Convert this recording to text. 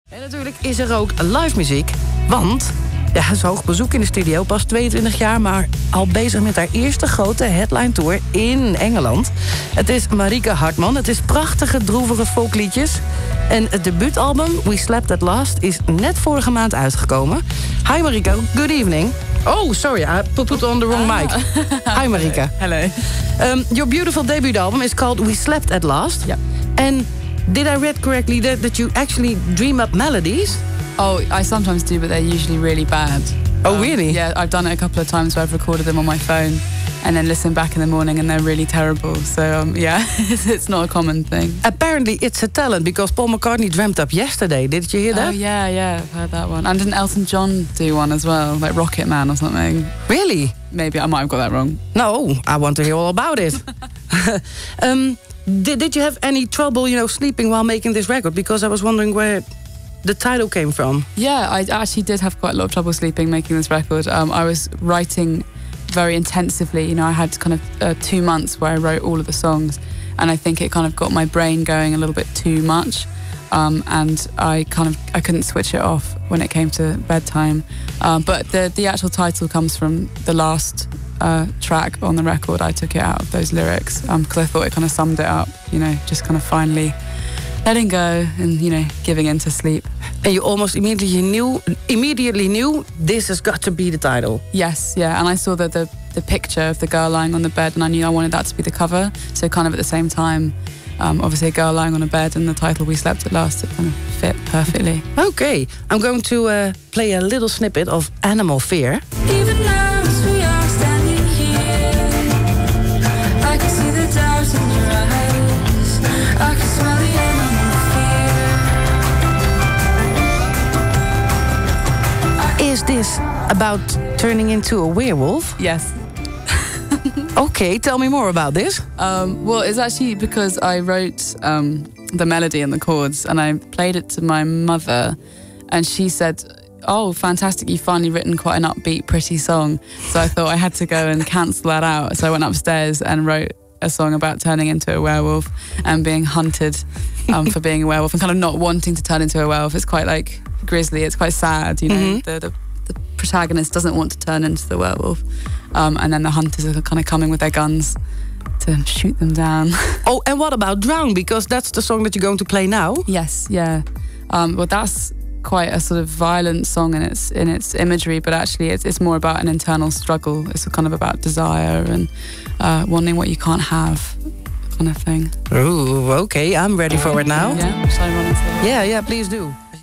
En natuurlijk is er ook live muziek, want ja, ze is hoog bezoek in de studio, pas 22 jaar... maar al bezig met haar eerste grote headline tour in Engeland. Het is Marika Hackman, het is prachtige, droevige folkliedjes. En het debuutalbum We Slept at Last is net vorige maand uitgekomen. Hi Marika, good evening. Oh, sorry, I put on the wrong mic. Hi Marika. Hello. Your beautiful debut album is called We Slept at Last. Yeah. And did I read correctly that you actually dream up melodies? Oh, I sometimes do, but they're usually really bad. Oh, really? Yeah, I've done it a couple of times where I've recorded them on my phone and then listen back in the morning and they're really terrible. So, yeah, it's not a common thing. Apparently, it's a talent because Paul McCartney dreamt up yesterday. Did you hear that? Oh, yeah, I've heard that one. And didn't Elton John do one as well, like Rocket Man or something? Really? Maybe, I might have got that wrong. No, I want to hear all about it. Did you have any trouble, sleeping while making this record? Because I was wondering where the title came from. Yeah, I actually did have quite a lot of trouble sleeping making this record. I was writing very intensively. I had kind of 2 months where I wrote all of the songs, and I think it kind of got my brain going a little bit too much. And I couldn't switch it off when it came to bedtime. But the actual title comes from the last track on the record. I took it out of those lyrics because I thought it kind of summed it up. Just kind of finally letting go and giving in to sleep. And you almost immediately knew this has got to be the title. Yes, yeah. And I saw the picture of the girl lying on the bed, and I knew I wanted that to be the cover. So kind of at the same time, obviously a girl lying on a bed and the title We Slept at Last, it kind of fit perfectly. Okay, I'm going to play a little snippet of Animal Fear. Even now as we are standing here, I can see the doubt in your eyes. I can smell the animal fear. Is this about turning into a werewolf? Yes. Okay, tell me more about this. Well, it's actually because I wrote the melody and the chords, and I played it to my mother, and she said, "Oh, fantastic, you've finally written quite an upbeat, pretty song." So I thought I had to go and cancel that out. So I went upstairs and wrote a song about turning into a werewolf and being hunted for being a werewolf and kind of not wanting to turn into a werewolf. It's quite like grisly, it's quite sad, Mm-hmm. The protagonist doesn't want to turn into the werewolf. And then the hunters are kind of coming with their guns to shoot them down. Oh, and what about Drown? Because that's the song that you're going to play now. Yes, yeah. Well, that's quite a sort of violent song in its imagery, but actually it's more about an internal struggle. It's kind of about desire and wanting what you can't have, kind of thing. Ooh, okay, I'm ready for it now. Yeah, shall I run into that? Yeah, please do.